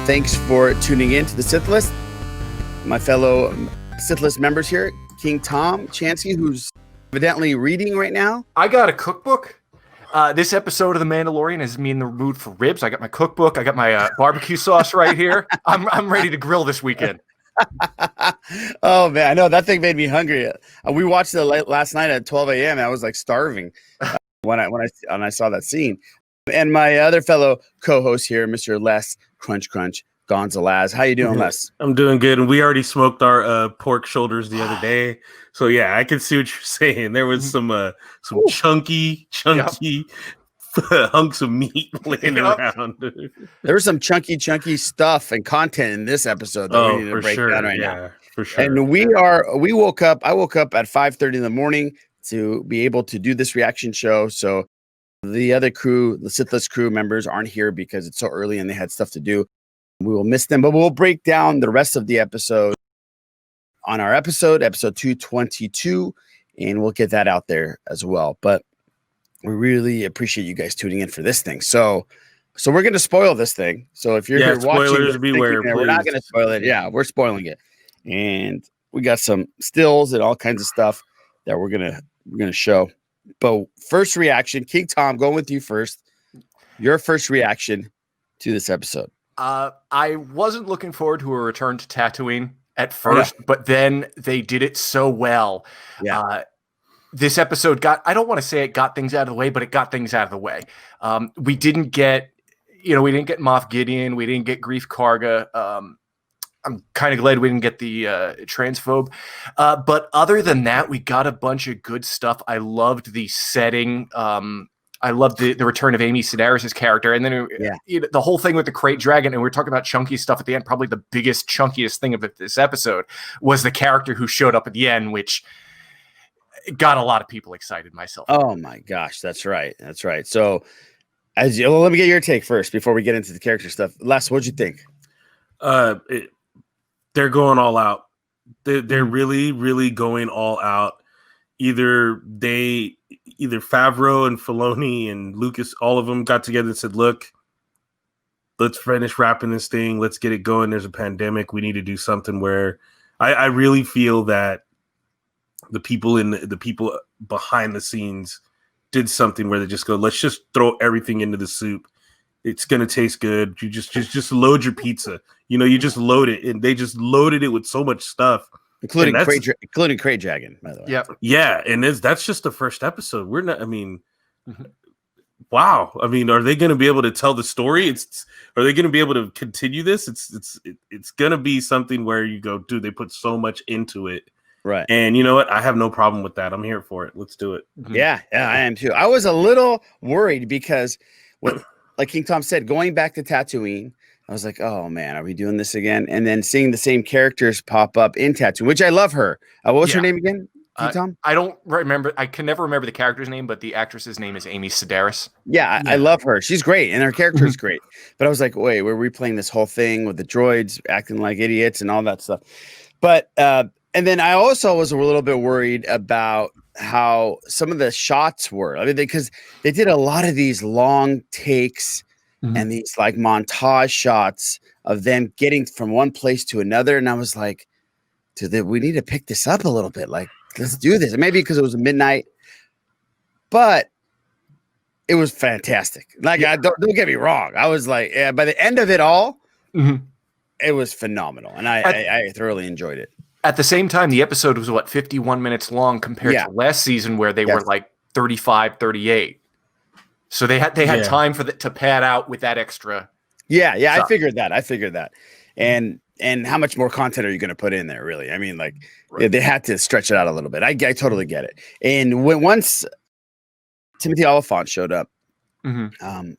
Thanks for tuning in to the Sith List. My fellow Sith List members here, King Tom Chansky, who's evidently reading right now. I got a cookbook. This episode of The Mandalorian is me in the mood for ribs. I got my cookbook. I got my barbecue sauce right here. I'm ready to grill this weekend. Oh man, I know that thing made me hungry. We watched it last night at 12 a.m. I was like starving when I saw that scene. And my other fellow co-host here, Mr. Les Crunch Gonzalez. How you doing, Les? I'm doing good. And we already smoked our pork shoulders the other day. So yeah, I can see what you're saying. There was some chunky hunks of meat laying around. There was some chunky stuff and content in this episode that we need to break down right now. For sure. And I woke up at 5:30 in the morning to be able to do this reaction show. So the other crew, the Sith List crew members, aren't here because it's so early and they had stuff to do. We will miss them, but we'll break down the rest of the episode on our episode 222, and we'll get that out there as well. But we really appreciate you guys tuning in for this thing. So we're going to spoil this thing. So if you're here watching, beware, we're not going to spoil it. Yeah, we're spoiling it. And we got some stills and all kinds of stuff that we're going to show. But first reaction, King Tom, going with you first. Your first reaction to this episode. I wasn't looking forward to a return to Tatooine at first, but then they did it so well. Yeah. This episode I don't want to say it got things out of the way, but it got things out of the way. We didn't get Moff Gideon. We didn't get Grief Karga. I'm kind of glad we didn't get the transphobe. But other than that, we got a bunch of good stuff. I loved the setting. I loved the return of Amy Sedaris' character. And then the whole thing with the crate dragon, and we're talking about chunky stuff at the end. Probably the biggest, chunkiest thing of this episode was the character who showed up at the end, which got a lot of people excited, myself. Oh my gosh, that's right. So let me get your take first before we get into the character stuff. Les, what'd you think? They're going all out. They're really, really going all out. Either Favreau and Filoni and Lucas, all of them got together and said, look, let's finish wrapping this thing. Let's get it going. There's a pandemic. We need to do something where I really feel that the people behind the scenes did something where they just go, let's just throw everything into the soup. It's going to taste good. You just load your pizza. You just load it, and they just loaded it with so much stuff. Including Crate Dragon, by the way. Yep. Yeah, and that's just the first episode. We're not. I mean, wow. I mean, are they going to be able to tell the story? Are they going to be able to continue this? It's going to be something where you go, dude. They put so much into it, right? And you know what? I have no problem with that. I'm here for it. Let's do it. Yeah, I am too. I was a little worried because, like King Tom said, going back to Tatooine, I was like, oh man, are we doing this again? And then seeing the same characters pop up in Tatooine, which I love her. What was her name again? Tom? I don't remember. I can never remember the character's name, but the actress's name is Amy Sedaris. Yeah, I love her. She's great, and her character is great. But I was like, wait, we're replaying this whole thing with the droids acting like idiots and all that stuff. But and then I also was a little bit worried about how some of the shots were. I mean, because they did a lot of these long takes. And these like montage shots of them getting from one place to another. And I was like, we need to pick this up a little bit. Like, let's do this. Maybe because it was midnight, but it was fantastic. Like, don't get me wrong. I was like, by the end of it all, it was phenomenal. And I thoroughly enjoyed it. At the same time, the episode was 51 minutes long compared to last season where they were like 35, 38. So they had time to pad out with that extra. Yeah, stuff. I figured that. And how much more content are you going to put in there, really? I mean, like they had to stretch it out a little bit. I totally get it. And once Timothy Oliphant showed up, I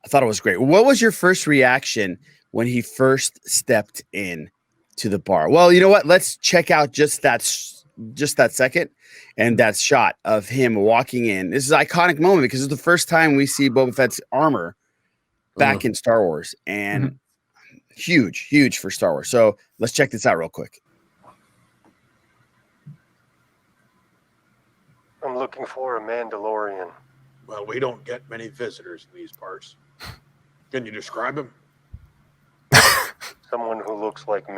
thought it was great. What was your first reaction when he first stepped in to the bar? Well, you know what? Let's check out just that second. And that shot of him walking in. This is an iconic moment because it's the first time we see Boba Fett's armor back in Star Wars. And huge for Star Wars. So let's check this out real quick. I'm looking for a Mandalorian. Well, we don't get many visitors in these parts. Can you describe him? Someone who looks like me.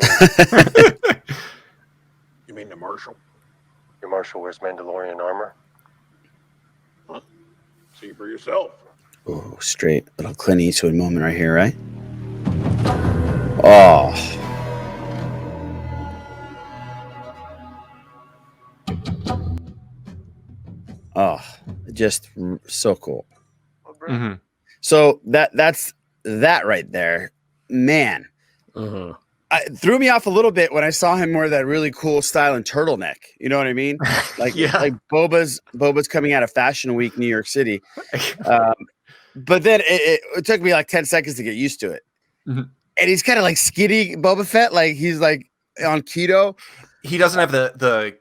You mean the Marshal? Your Marshal wears Mandalorian armor? Huh? See for yourself. Oh, straight little Clint Eastwood moment right here, right? Oh, oh, just so cool. Oh, bro. Mm-hmm. So that's that right there, man. Uh-huh. It threw me off a little bit when I saw him wear that really cool style and turtleneck. You know what I mean? Like Yeah. like Boba's coming out of Fashion Week, New York City. But then it took me like 10 seconds to get used to it. Mhm. And he's kind of like skinny Boba Fett, like he's like on keto. He doesn't have the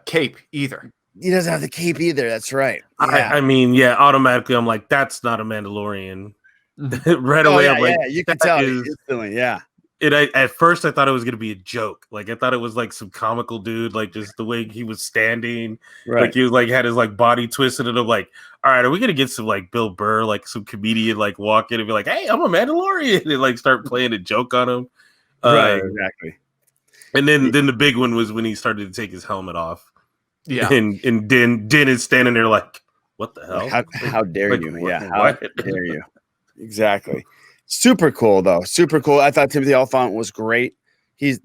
cape either. He doesn't have the cape either. That's right. Yeah. I mean, yeah, automatically I'm like, that's not a Mandalorian. Mhm. Right Oh, away, yeah, I'm like, yeah, you can that tell is- instantly. Yeah. At first I thought it was gonna be a joke. Like I thought it was like some comical dude, like just the way he was standing. Right. Like he was like had his like body twisted, and I'm like, all right, are we gonna get some like Bill Burr, like some comedian, like walk in and be like, hey, I'm a Mandalorian, and like start playing a joke on him. Right. Exactly. And then the big one was when he started to take his helmet off. Yeah. And Din is standing there like, what the hell? How dare Like, you? what- Yeah. How what? dare you? Exactly. Super cool though. Super cool. I thought Timothy Olyphant was great. It's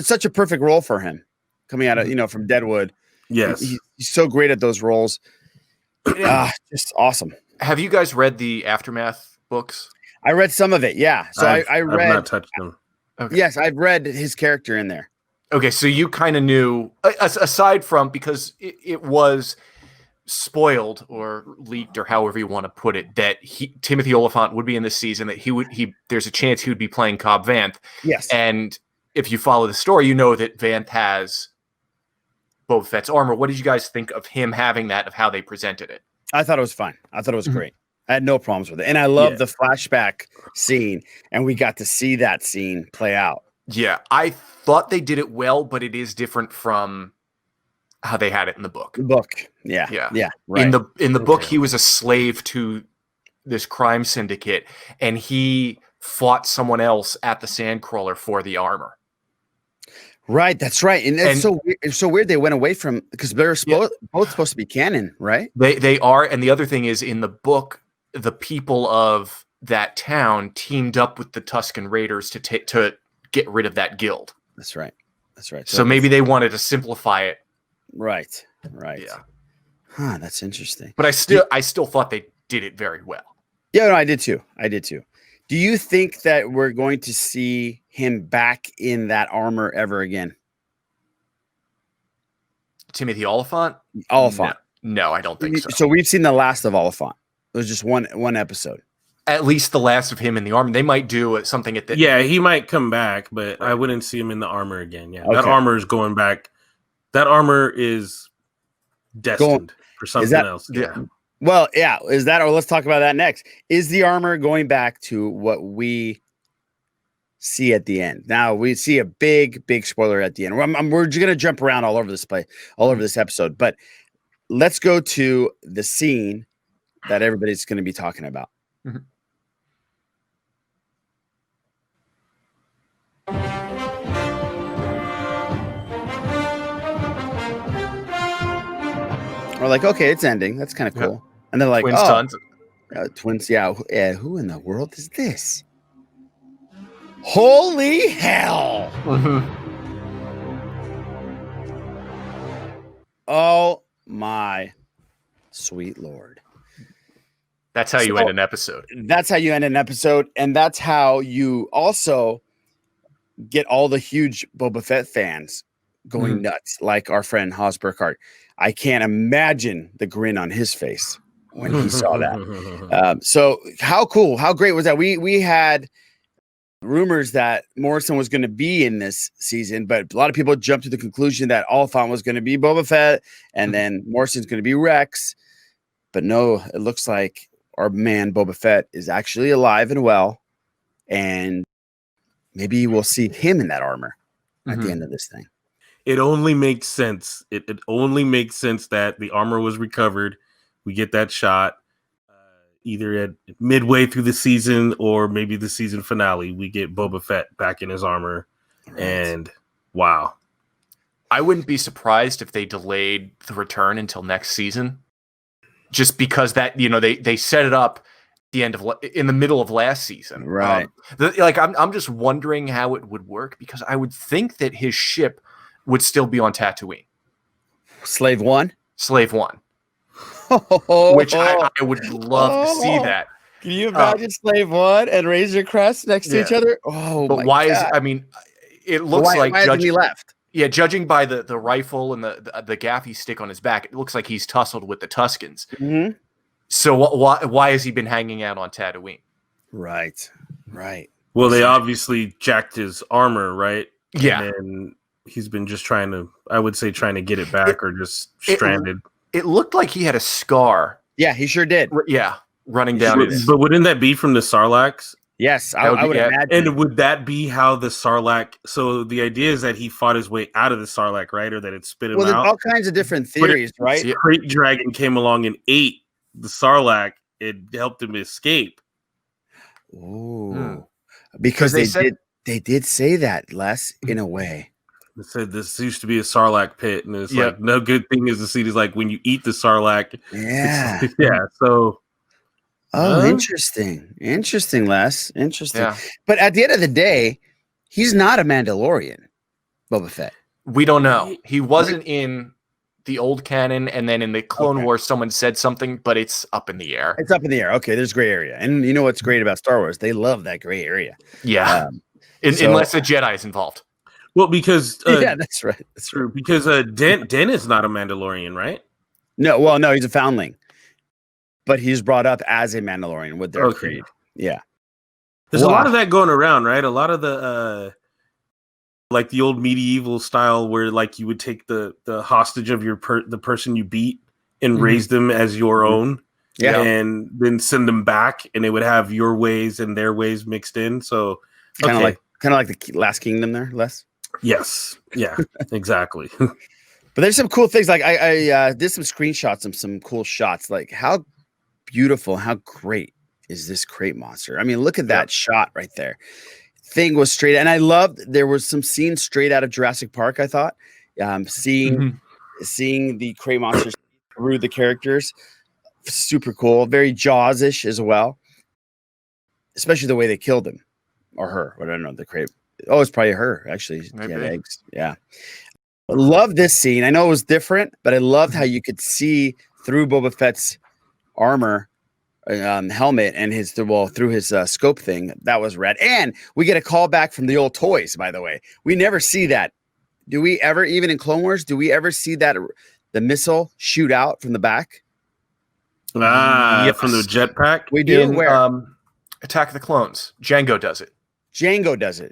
such a perfect role for him coming out of, from Deadwood. Yes. He's so great at those roles. Just awesome. Have you guys read the Aftermath books? I read some of it. Yeah. So I I've read. not touched them. Okay. Yes, I've read his character in there. Okay, so you kind of knew, aside from because it was spoiled or leaked or however you want to put it, that Timothy Olyphant would be in this season. That there's a chance he would be playing Cobb Vanth. Yes. And if you follow the story, you know that Vanth has Boba Fett's armor. What did you guys think of him having that? Of how they presented it? I thought it was fine. I thought it was great. I had no problems with it, and I love the flashback scene, and we got to see that scene play out. Yeah, I thought they did it well, but it is different from how they had it in the book. The book, yeah. Right. In the book, he was a slave to this crime syndicate, and he fought someone else at the Sandcrawler for the armor. Right, that's right, and it's so weird. They went away from because they're both supposed to be canon, right? They are, and the other thing is in the book, the people of that town teamed up with the Tusken Raiders to get rid of that guild. That's right. So maybe they wanted to simplify it. Right. Yeah. Huh, that's interesting. But I still thought they did it very well. Yeah, no, I did too. Do you think that we're going to see him back in that armor ever again? Timothy Olyphant? Olyphant. No, I don't think so. So we've seen the last of Olyphant. It was just one episode. At least the last of him in the armor. They might do something at the Yeah, he might come back, but I wouldn't see him in the armor again. Yeah, that Okay. armor is going back. That armor is destined for something else. Yeah. Well, yeah. Is that, or let's talk about that next. Is the armor going back to what we see at the end? Now we see a big spoiler at the end. We're just gonna jump around all over this play, all over this episode, but let's go to the scene that everybody's going to be talking about. Mm-hmm. We're like, okay, it's ending. That's kind of cool. Yeah. And they're like, twins, tons. Twins. Yeah. Who in the world is this? Holy hell. Mm-hmm. Oh my sweet Lord. That's how you end an episode. That's how you end an episode. And that's how you also get all the huge Boba Fett fans going nuts, like our friend Haas Burkhardt. I can't imagine the grin on his face when he saw that. So how cool, how great was that? We had rumors that Morrison was going to be in this season, but a lot of people jumped to the conclusion that Oliphant was going to be Boba Fett and then Morrison's going to be Rex. But no, it looks like our man Boba Fett is actually alive and well, and maybe we'll see him in that armor at the end of this thing. It only makes sense. It only makes sense that the armor was recovered. We get that shot. either at midway through the season or maybe the season finale, we get Boba Fett back in his armor. Right. And wow. I wouldn't be surprised if they delayed the return until next season, just because that, they set it up in the middle of last season. Right. I'm just wondering how it would work, because I would think that his ship would still be on Tatooine. Slave One, which I would love to see that. Can you imagine Slave One and Razor Crest next to each other? Oh, but why God. It looks like why hasn't he left? Yeah, judging by the rifle and the gaffy stick on his back, it looks like he's tussled with the Tuskens. Mm-hmm. So why has he been hanging out on Tatooine? Right. Well, they obviously jacked his armor, right? Yeah. And then he's been just trying to get it back or just stranded. It looked like he had a scar. Yeah, he sure did. Yeah, running down his... But wouldn't that be from the Sarlacc? Yes, I would imagine. And would that be how the Sarlacc... So the idea is that he fought his way out of the Sarlacc, right? Or that it spit him out? Well, there's all kinds of different theories, right? The Crate Dragon came along and ate the Sarlacc. It helped him escape. Ooh. Because they did say that, Les, in a way. They said this used to be a Sarlacc pit, and it's like no good thing is the seed is like when you eat the Sarlacc. Yeah. So interesting, Les. Interesting. Yeah. But at the end of the day, he's not a Mandalorian, Boba Fett. We don't know. He wasn't in the old canon, and then in the Clone Wars, someone said something, but it's up in the air. It's up in the air. Okay, there's gray area. And you know what's great about Star Wars? They love that gray area. Yeah. Unless a Jedi is involved. Well, because... that's right. That's true. Because Den is not a Mandalorian, right? No, he's a foundling. But he's brought up as a Mandalorian with their creed. Yeah. There's a lot of that going around, right? A lot of the... like the old medieval style where like you would take the hostage of the person you beat and raise them as your own, and then send them back, and they would have your ways and their ways mixed in. So kind of like the Last Kingdom there, Les. Yes, yeah, exactly. But there's some cool things. Like I did some screenshots of some cool shots. Like how beautiful, how great is this crate monster? I mean, look at that shot right there. Thing was straight, and I loved there was some scenes straight out of Jurassic Park. I thought seeing the crate monsters through the characters, super cool, very Jaws-ish as well, especially the way they killed him or her. I don't know, the crate. Oh, it's probably her actually. She had eggs. Yeah, love this scene. I know it was different, but I loved how you could see through Boba Fett's armor. Helmet and through his scope thing. That was rad. And we get a call back from the old toys, by the way. We never see that. Do we ever, even in Clone Wars, do we ever see that the missile shoot out from the back? From the jetpack? We do. Attack of the Clones. Django does it.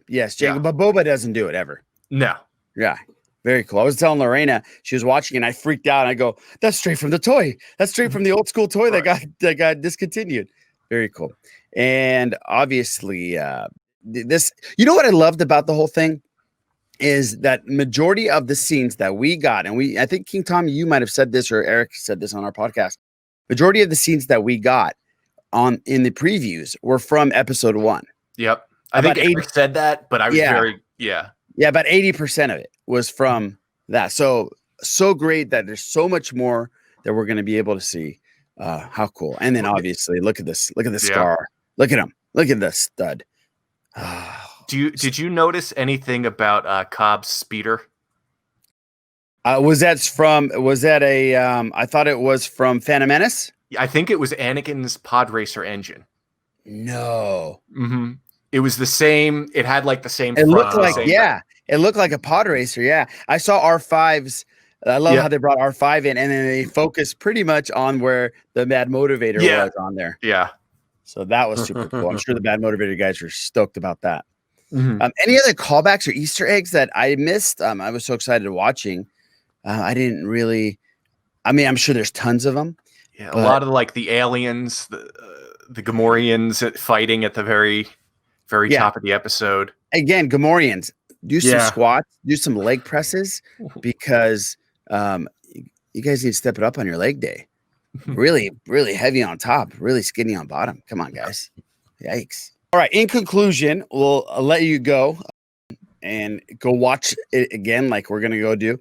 Yes, Django. But Boba doesn't do it ever. No. Yeah. Very cool. I was telling Lorena, she was watching and I freaked out. And I go, that's straight from the toy. That's straight from the old school toy that got discontinued. Very cool. And obviously, this, you know what I loved about the whole thing is that majority of the scenes that we got, and I think King Tom, you might have said this, or Eric said this on our podcast. Majority of the scenes that we got in the previews were from episode 1. Yep. I think Eric said that, but I was Yeah, about 80% of it was from that. So great that there's so much more that we're going to be able to see. How cool. And then obviously look at this. Look at the scar. Look at him. Look at the stud. Did you notice anything about Cobb's speeder? I thought it was from Phantom Menace. I think it was Anakin's pod racer engine. No. Mm-hmm. It was the same. It had like the same. It looked like it looked like a pod racer. Yeah, I saw R5s. I love how they brought R5 in, and then they focused pretty much on where the Mad Motivator was on there. Yeah, so that was super cool. I'm sure the Mad Motivator guys were stoked about that. Mm-hmm. Any other callbacks or Easter eggs that I missed? I was so excited watching. I didn't really. I mean, I'm sure there's tons of them. Yeah, a lot of like the aliens, the Gamorreans fighting at the very top of the episode. Again, Gamorreans, do some squats, do some leg presses, because you guys need to step it up on your leg day. really, really heavy on top, really skinny on bottom. Come on, guys. Yikes. All right. In conclusion, we'll let you go and go watch it again, like we're going to go do.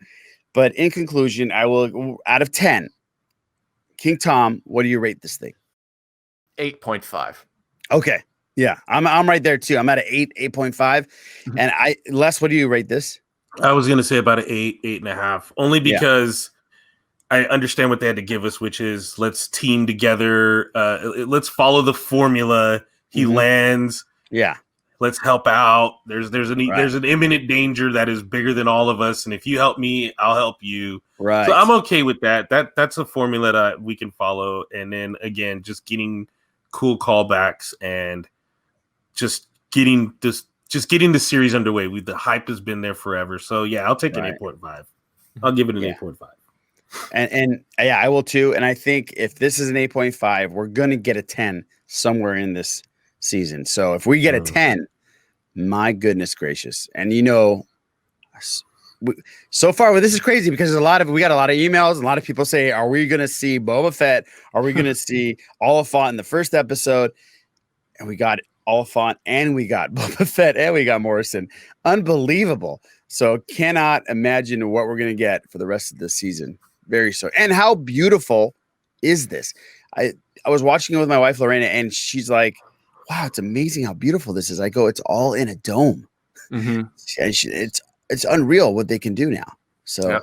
But in conclusion, I will, out of 10, King Tom, what do you rate this thing? 8.5. Okay. Yeah, I'm right there too. I'm at an 8.5. And Les, what do you rate this? I was gonna say about an 8.5, only because I understand what they had to give us, which is let's team together. Let's follow the formula. He lands. Yeah. Let's help out. There's an imminent danger that is bigger than all of us, and if you help me, I'll help you. Right. So I'm okay with that. That's a formula that we can follow, and then again, just getting cool callbacks and just getting the series underway. The hype has been there forever. So yeah, I'll take an 8.5. I'll give it an 8.5. And yeah, I will too. And I think if this is an 8.5, we're gonna get a 10 somewhere in this season. So if we get a 10, my goodness gracious. And so far, this is crazy because we got a lot of emails. A lot of people say, are we going to see Boba Fett? Are we going to see Oliphant in the first episode? And we got Oliphant and we got Boba Fett and we got Morrison. Unbelievable. So cannot imagine what we're going to get for the rest of this season. Very so. And how beautiful is this? I was watching it with my wife, Lorena, and she's like, wow, it's amazing how beautiful this is. I go, it's all in a dome. And it's unreal what they can do now. So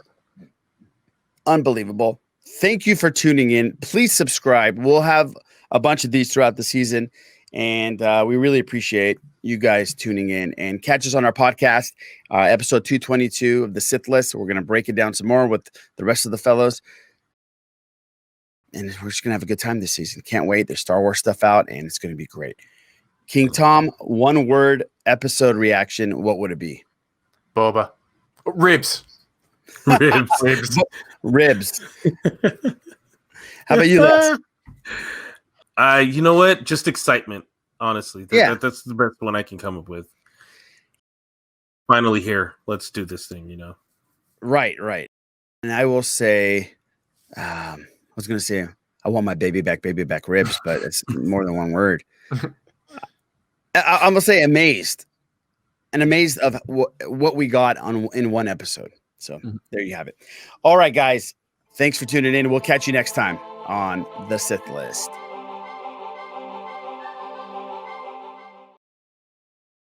unbelievable. Thank you for tuning in. Please subscribe. We'll have a bunch of these throughout the season. And we really appreciate you guys tuning in, and catch us on our podcast, episode 222 of the Sith List. We're going to break it down some more with the rest of the fellows. And we're just going to have a good time this season. Can't wait. There's Star Wars stuff out, and it's going to be great. King Tom, one word episode reaction. What would it be? Boba. Ribs. Ribs. How about you, Les? You know what? Just excitement, honestly. That's the best one I can come up with. Finally here. Let's do this thing, Right. And I will say, I was going to say, I want my baby back ribs, but it's more than one word. I'm going to say amazed. And amazed of what we got in one episode. So there you have it. All right, guys. Thanks for tuning in. We'll catch you next time on the Sith List.